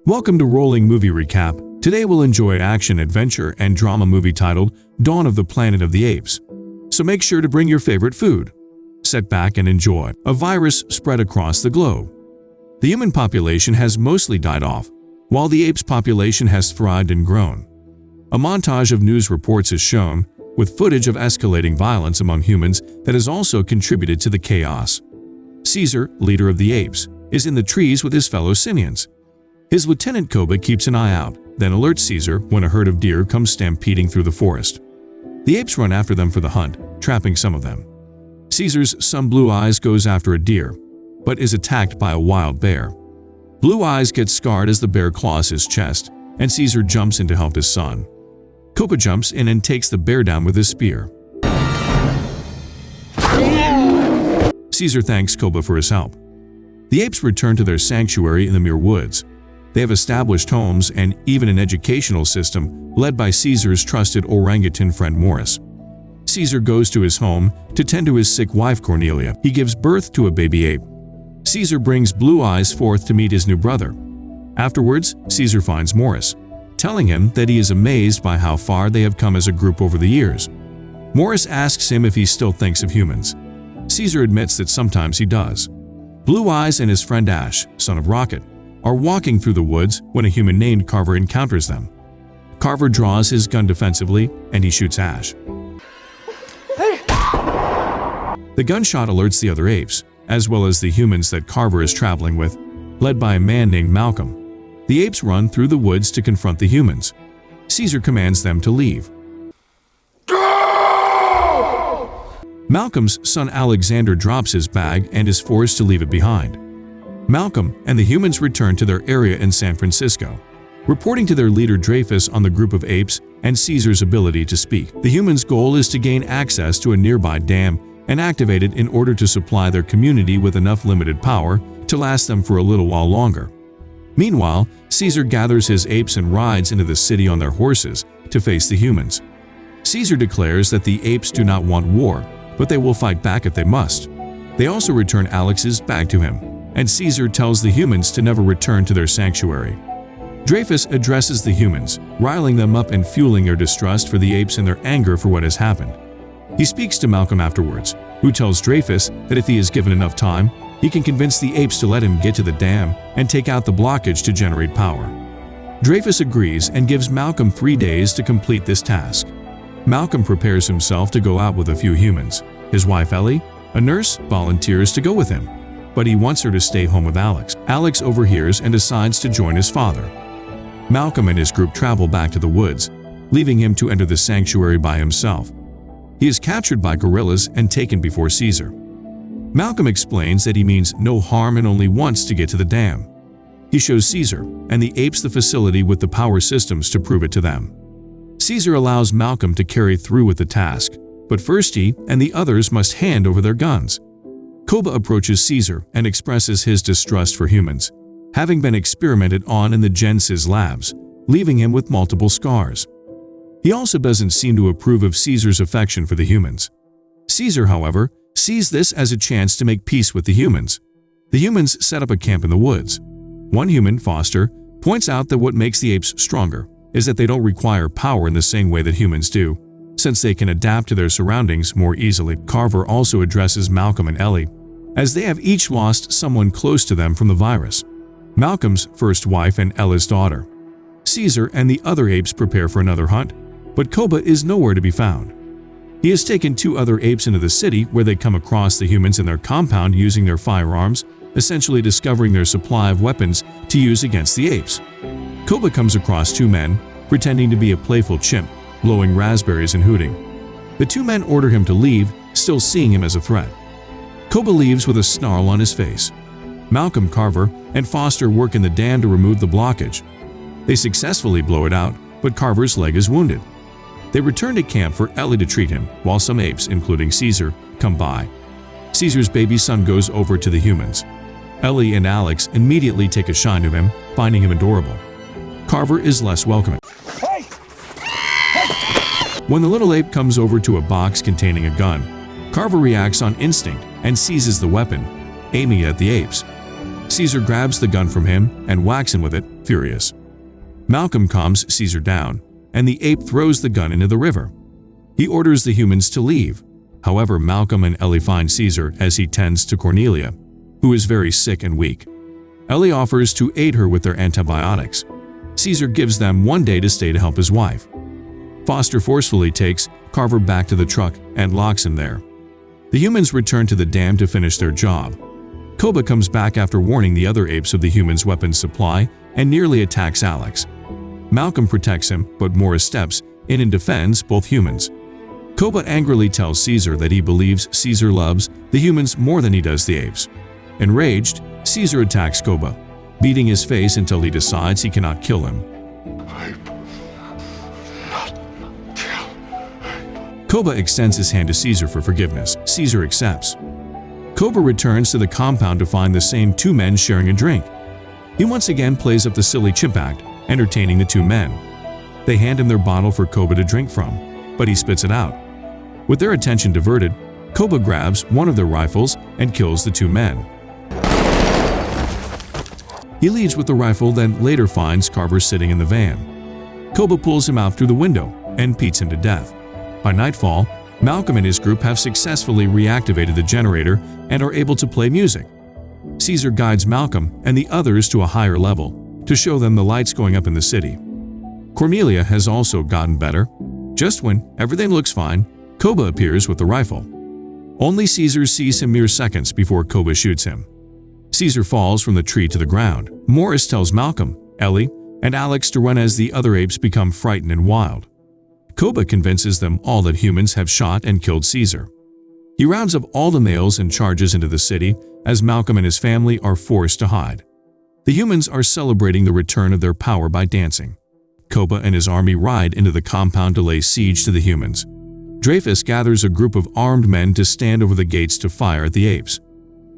Welcome to Rolling Movie Recap. Today we'll enjoy action, adventure, and drama movie titled Dawn of the Planet of the Apes. So make sure to bring your favorite food. Sit back and enjoy. A virus spread across the globe. The human population has mostly died off, while the apes population has thrived and grown. A montage of news reports is shown, with footage of escalating violence among humans that has also contributed to the chaos. Caesar, leader of the apes, is in the trees with his fellow simians. His lieutenant Koba keeps an eye out, then alerts Caesar when a herd of deer comes stampeding through the forest. The apes run after them for the hunt, trapping some of them. Caesar's son Blue Eyes goes after a deer, but is attacked by a wild bear. Blue Eyes gets scarred as the bear claws his chest, and Caesar jumps in to help his son. Koba jumps in and takes the bear down with his spear. Caesar thanks Koba for his help. The apes return to their sanctuary in the Muir Woods. They have established homes and even an educational system led by Caesar's trusted orangutan friend Morris. Caesar goes to his home to tend to his sick wife Cornelia. He gives birth to a baby ape. Caesar brings Blue Eyes forth to meet his new brother. Afterwards, Caesar finds Morris, telling him that he is amazed by how far they have come as a group over the years. Morris asks him if he still thinks of humans. Caesar admits that sometimes he does. Blue Eyes and his friend Ash, son of Rocket, are walking through the woods when a human named Carver encounters them. Carver draws his gun defensively and he shoots Ash. The gunshot alerts the other apes, as well as the humans that Carver is traveling with, led by a man named Malcolm. The apes run through the woods to confront the humans. Caesar commands them to leave. Malcolm's son Alexander drops his bag and is forced to leave it behind. Malcolm and the humans return to their area in San Francisco, reporting to their leader Dreyfus on the group of apes and Caesar's ability to speak. The humans' goal is to gain access to a nearby dam and activate it in order to supply their community with enough limited power to last them for a little while longer. Meanwhile, Caesar gathers his apes and rides into the city on their horses to face the humans. Caesar declares that the apes do not want war, but they will fight back if they must. They also return Alex's bag to him, and Caesar tells the humans to never return to their sanctuary. Dreyfus addresses the humans, riling them up and fueling their distrust for the apes and their anger for what has happened. He speaks to Malcolm afterwards, who tells Dreyfus that if he is given enough time, he can convince the apes to let him get to the dam and take out the blockage to generate power. Dreyfus agrees and gives Malcolm 3 days to complete this task. Malcolm prepares himself to go out with a few humans. His wife Ellie, a nurse, volunteers to go with him, but he wants her to stay home with Alex. Alex overhears and decides to join his father. Malcolm and his group travel back to the woods, leaving him to enter the sanctuary by himself. He is captured by gorillas and taken before Caesar. Malcolm explains that he means no harm and only wants to get to the dam. He shows Caesar and the apes the facility with the power systems to prove it to them. Caesar allows Malcolm to carry through with the task, but first he and the others must hand over their guns. Koba approaches Caesar and expresses his distrust for humans, having been experimented on in the Gen-Sis labs, leaving him with multiple scars. He also doesn't seem to approve of Caesar's affection for the humans. Caesar, however, sees this as a chance to make peace with the humans. The humans set up a camp in the woods. One human, Foster, points out that what makes the apes stronger is that they don't require power in the same way that humans do, since they can adapt to their surroundings more easily. Carver also addresses Malcolm and Ellie, as they have each lost someone close to them from the virus. Malcolm's first wife and Ella's daughter. Caesar and the other apes prepare for another hunt, but Koba is nowhere to be found. He has taken 2 other apes into the city where they come across the humans in their compound using their firearms, essentially discovering their supply of weapons to use against the apes. Koba comes across 2 men, pretending to be a playful chimp, blowing raspberries and hooting. The 2 men order him to leave, still seeing him as a threat. Koba leaves with a snarl on his face. Malcolm, Carver, and Foster work in the dam to remove the blockage. They successfully blow it out, but Carver's leg is wounded. They return to camp for Ellie to treat him, while some apes, including Caesar, come by. Caesar's baby son goes over to the humans. Ellie and Alex immediately take a shine to him, finding him adorable. Carver is less welcoming. When the little ape comes over to a box containing a gun, Carver reacts on instinct and seizes the weapon, aiming it at the apes. Caesar grabs the gun from him and whacks him with it, furious. Malcolm calms Caesar down, and the ape throws the gun into the river. He orders the humans to leave. However, Malcolm and Ellie find Caesar as he tends to Cornelia, who is very sick and weak. Ellie offers to aid her with their antibiotics. Caesar gives them 1 day to stay to help his wife. Foster forcefully takes Carver back to the truck and locks him there. The humans return to the dam to finish their job. Koba comes back after warning the other apes of the humans' weapons supply and nearly attacks Alex. Malcolm protects him, but Morris steps in and defends both humans. Koba angrily tells Caesar that he believes Caesar loves the humans more than he does the apes. Enraged, Caesar attacks Koba, beating his face until he decides he cannot kill him. Koba extends his hand to Caesar for forgiveness. Caesar accepts. Koba returns to the compound to find the same 2 men sharing a drink. He once again plays up the silly chimp act, entertaining the 2 men. They hand him their bottle for Koba to drink from, but he spits it out. With their attention diverted, Koba grabs one of their rifles and kills the 2 men. He leaves with the rifle, then later finds Carver sitting in the van. Koba pulls him out through the window and beats him to death. By nightfall, Malcolm and his group have successfully reactivated the generator and are able to play music. Caesar guides Malcolm and the others to a higher level to show them the lights going up in the city. Cornelia has also gotten better. Just when everything looks fine, Koba appears with the rifle. Only Caesar sees him mere seconds before Koba shoots him. Caesar falls from the tree to the ground. Morris tells Malcolm, Ellie, and Alex to run as the other apes become frightened and wild. Koba convinces them all that humans have shot and killed Caesar. He rounds up all the males and charges into the city as Malcolm and his family are forced to hide. The humans are celebrating the return of their power by dancing. Koba and his army ride into the compound to lay siege to the humans. Dreyfus gathers a group of armed men to stand over the gates to fire at the apes.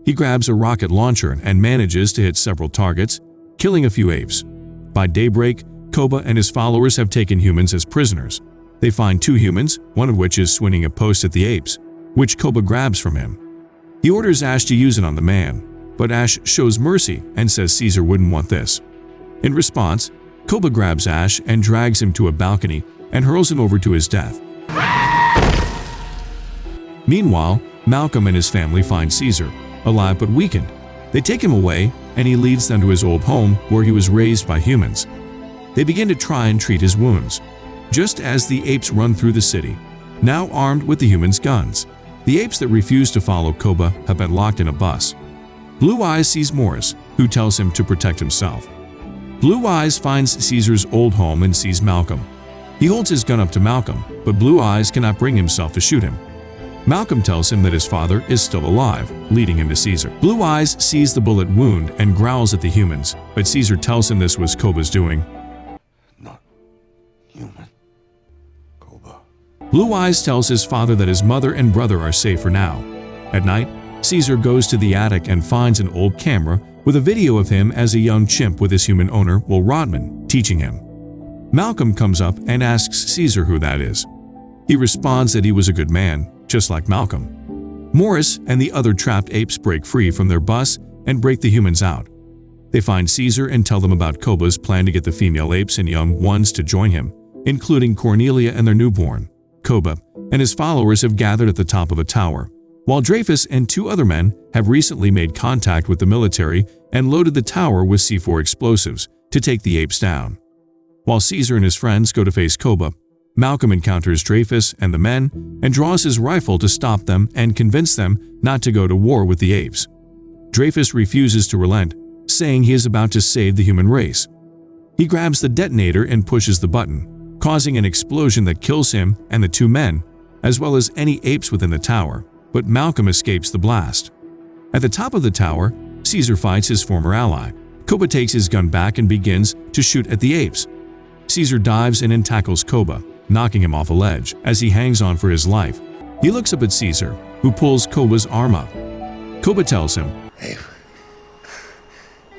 He grabs a rocket launcher and manages to hit several targets, killing a few apes. By daybreak, Koba and his followers have taken humans as prisoners. They find 2 humans, one of which is swinging a post at the apes, which Koba grabs from him. He orders Ash to use it on the man, but Ash shows mercy and says Caesar wouldn't want this. In response, Koba grabs Ash and drags him to a balcony and hurls him over to his death. Meanwhile, Malcolm and his family find Caesar, alive but weakened. They take him away, and he leads them to his old home where he was raised by humans. They begin to try and treat his wounds. Just as the apes run through the city, now armed with the humans' guns. The apes that refuse to follow Koba have been locked in a bus. Blue Eyes sees Morris, who tells him to protect himself. Blue Eyes finds Caesar's old home and sees Malcolm. He holds his gun up to Malcolm, but Blue Eyes cannot bring himself to shoot him. Malcolm tells him that his father is still alive, leading him to Caesar. Blue Eyes sees the bullet wound and growls at the humans, but Caesar tells him this was Koba's doing. Not human. Koba. Blue Eyes tells his father that his mother and brother are safe for now. At night, Caesar goes to the attic and finds an old camera with a video of him as a young chimp with his human owner, Will Rodman, teaching him. Malcolm comes up and asks Caesar who that is. He responds that he was a good man, just like Malcolm. Morris and the other trapped apes break free from their bus and break the humans out. They find Caesar and tell them about Koba's plan to get the female apes and young ones to join him, including Cornelia and their newborn. Koba and his followers have gathered at the top of a tower, while Dreyfus and 2 other men have recently made contact with the military and loaded the tower with C4 explosives to take the apes down. While Caesar and his friends go to face Koba, Malcolm encounters Dreyfus and the men and draws his rifle to stop them and convince them not to go to war with the apes. Dreyfus refuses to relent, saying he is about to save the human race. He grabs the detonator and pushes the button, causing an explosion that kills him and the 2 men, as well as any apes within the tower, but Malcolm escapes the blast. At the top of the tower, Caesar fights his former ally. Koba takes his gun back and begins to shoot at the apes. Caesar dives in and tackles Koba, knocking him off a ledge as he hangs on for his life. He looks up at Caesar, who pulls Koba's arm up. Koba tells him, Ape.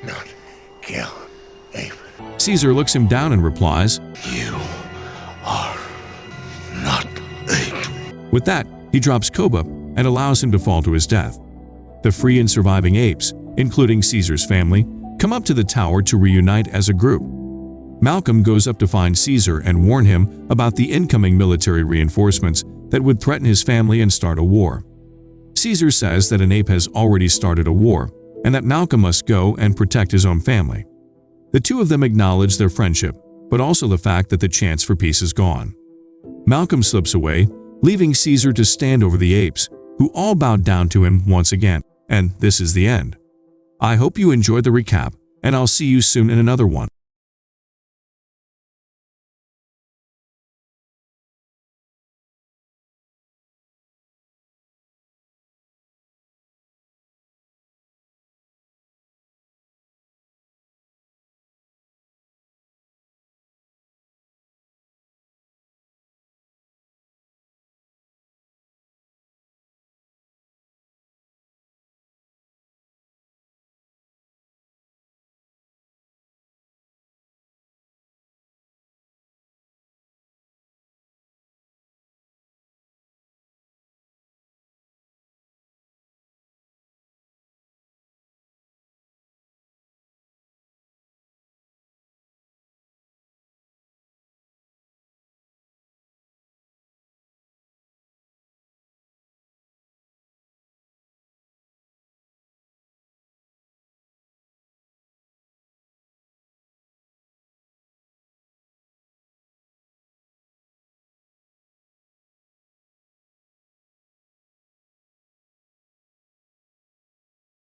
Not kill. Ape. Caesar looks him down and replies, You are not ape. With that, he drops Koba and allows him to fall to his death. The free and surviving apes including Caesar's family, come up to the tower to reunite as a group. Malcolm goes up to find Caesar and warn him about the incoming military reinforcements that would threaten his family and start a war. Caesar says that an ape has already started a war and that Malcolm must go and protect his own family. The two of them acknowledge their friendship, but also the fact that the chance for peace is gone. Malcolm slips away, leaving Caesar to stand over the apes, who all bowed down to him once again. And this is the end. I hope you enjoyed the recap, and I'll see you soon in another one.